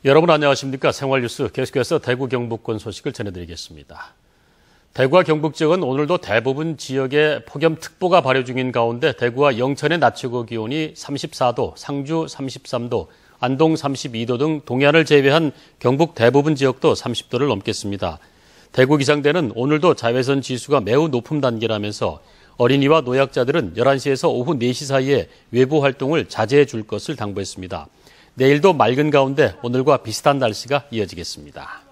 여러분 안녕하십니까. 생활뉴스 계속해서 대구 경북권 소식을 전해드리겠습니다. 대구와 경북 지역은 오늘도 대부분 지역에 폭염특보가 발효 중인 가운데 대구와 영천의 낮 최고 기온이 34도, 상주 33도, 안동 32도 등 동해안을 제외한 경북 대부분 지역도 30도를 넘겠습니다. 대구 기상대는 오늘도 자외선 지수가 매우 높은 단계라면서 어린이와 노약자들은 11시에서 오후 4시 사이에 외부 활동을 자제해 줄 것을 당부했습니다. 내일도 맑은 가운데 오늘과 비슷한 날씨가 이어지겠습니다.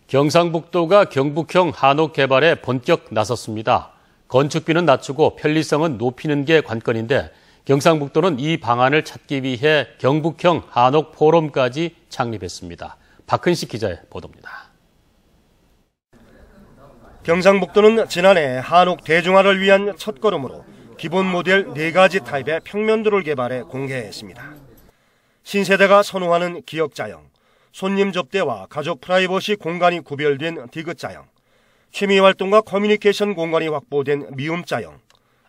경상북도가 경북형 한옥 개발에 본격 나섰습니다. 건축비는 낮추고 편리성은 높이는 게 관건인데 경상북도는 이 방안을 찾기 위해 경북형 한옥 포럼까지 창립했습니다. 박근식 기자의 보도입니다. 경상북도는 지난해 한옥 대중화를 위한 첫걸음으로 기본 모델 4가지 타입의 평면도를 개발해 공개했습니다. 신세대가 선호하는 기역자형, 손님 접대와 가족 프라이버시 공간이 구별된 디귿자형, 취미활동과 커뮤니케이션 공간이 확보된 미음자형,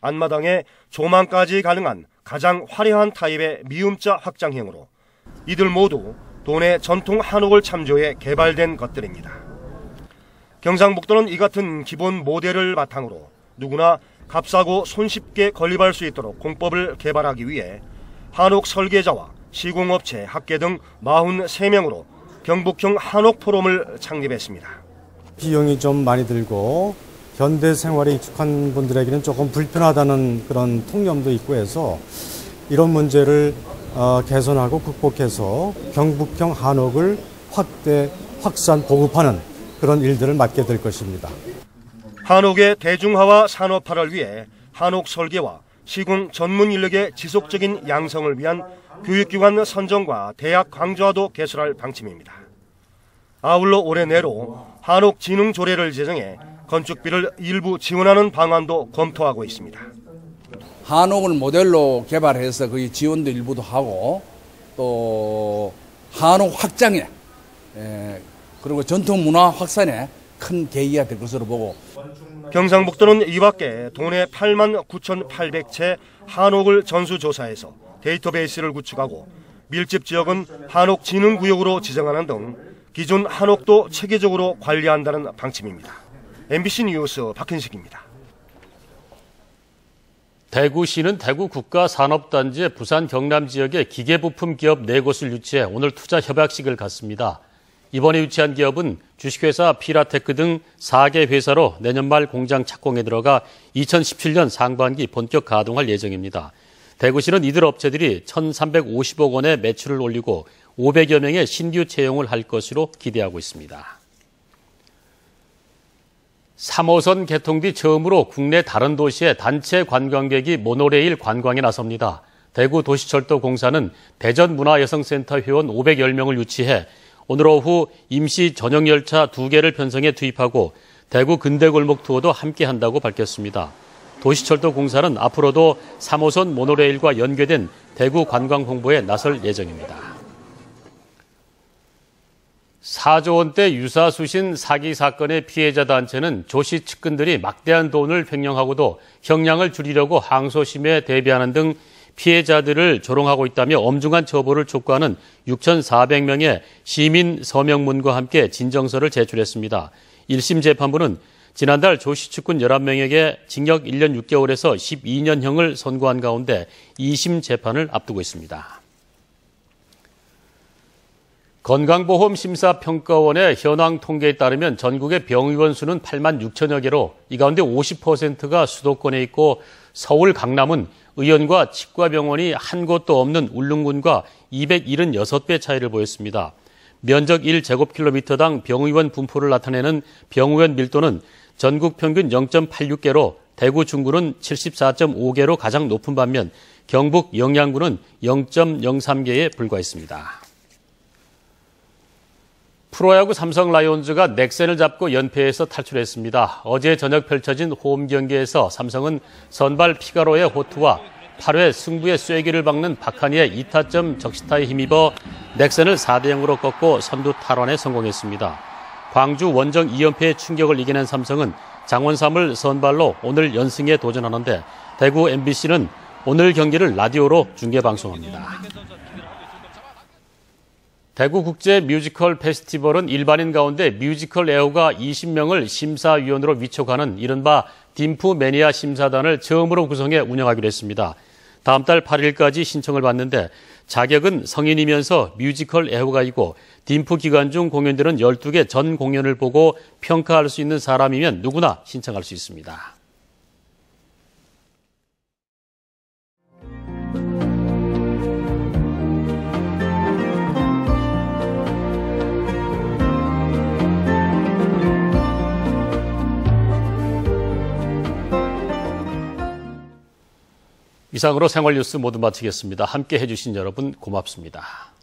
앞마당에 조망까지 가능한 가장 화려한 타입의 미음자 확장형으로 이들 모두 도내 전통 한옥을 참조해 개발된 것들입니다. 경상북도는 이 같은 기본 모델을 바탕으로 누구나 값싸고 손쉽게 건립할 수 있도록 공법을 개발하기 위해 한옥 설계자와 시공업체, 학계 등 43명으로 경북형 한옥 포럼을 창립했습니다. 비용이 좀 많이 들고 현대 생활에 익숙한 분들에게는 조금 불편하다는 그런 통념도 있고 해서 이런 문제를 개선하고 극복해서 경북형 한옥을 확산, 보급하는 그런 일들을 맡게 될 것입니다. 한옥의 대중화와 산업화를 위해 한옥 설계와 시공 전문 인력의 지속적인 양성을 위한 교육기관 선정과 대학 강좌도 개설할 방침입니다. 아울러 올해 내로 한옥 진흥 조례를 제정해 건축비를 일부 지원하는 방안도 검토하고 있습니다. 한옥을 모델로 개발해서 거의 지원도 일부도 하고 또 한옥 확장에 그리고 전통 문화 확산에 큰 계기가 될 것으로 보고 경상북도는 이 밖에 도내 89,800채 한옥을 전수조사해서 데이터베이스를 구축하고 밀집 지역은 한옥 진흥구역으로 지정하는 등 기존 한옥도 체계적으로 관리한다는 방침입니다. MBC 뉴스 박현식입니다. 대구시는 대구 국가산업단지의 부산 경남 지역에 기계부품 기업 4곳을 유치해 오늘 투자 협약식을 갖습니다. 이번에 유치한 기업은 주식회사 피라테크 등 4개 회사로 내년 말 공장 착공에 들어가 2017년 상반기 본격 가동할 예정입니다. 대구시는 이들 업체들이 1,350억 원의 매출을 올리고 500여 명의 신규 채용을 할 것으로 기대하고 있습니다. 3호선 개통 뒤 처음으로 국내 다른 도시의 단체 관광객이 모노레일 관광에 나섭니다. 대구도시철도공사는 대전문화여성센터 회원 510명을 유치해 오늘 오후 임시 전용 열차 2개를 편성해 투입하고 대구 근대골목 투어도 함께한다고 밝혔습니다. 도시철도공사는 앞으로도 3호선 모노레일과 연계된 대구 관광 홍보에 나설 예정입니다. 4조 원대 유사수신 사기 사건의 피해자 단체는 조씨 측근들이 막대한 돈을 횡령하고도 형량을 줄이려고 항소심에 대비하는 등 피해자들을 조롱하고 있다며 엄중한 처벌을 촉구하는 6,400명의 시민 서명문과 함께 진정서를 제출했습니다. 1심 재판부는 지난달 조씨 측근 11명에게 징역 1년 6개월에서 12년형을 선고한 가운데 2심 재판을 앞두고 있습니다. 건강보험심사평가원의 현황 통계에 따르면 전국의 병의원 수는 8만 6천여 개로 이 가운데 50%가 수도권에 있고 서울, 강남은 의원과 치과병원이 한 곳도 없는 울릉군과 276배 차이를 보였습니다. 면적 1제곱킬로미터당 병의원 분포를 나타내는 병의원 밀도는 전국 평균 0.86개로 대구 중구는 74.5개로 가장 높은 반면 경북 영양군은 0.03개에 불과했습니다. 프로야구 삼성 라이온즈가 넥센을 잡고 연패에서 탈출했습니다. 어제 저녁 펼쳐진 홈 경기에서 삼성은 선발 피가로의 호투와 8회 승부의 쐐기를 박는 박하니의 2타점 적시타에 힘입어 넥센을 4대0으로 꺾고 선두 탈환에 성공했습니다. 광주 원정 2연패의 충격을 이겨낸 삼성은 장원3을 선발로 오늘 연승에 도전하는데 대구 MBC는 오늘 경기를 라디오로 중계방송합니다. 대구국제 뮤지컬 페스티벌은 일반인 가운데 뮤지컬 애호가 20명을 심사위원으로 위촉하는 이른바 딤프 매니아 심사단을 처음으로 구성해 운영하기로 했습니다. 다음 달 8일까지 신청을 받는데 자격은 성인이면서 뮤지컬 애호가이고 딤프 기간 중 공연되는 12개 전 공연을 보고 평가할 수 있는 사람이면 누구나 신청할 수 있습니다. 이상으로 생활뉴스 모두 마치겠습니다. 함께 해주신 여러분 고맙습니다.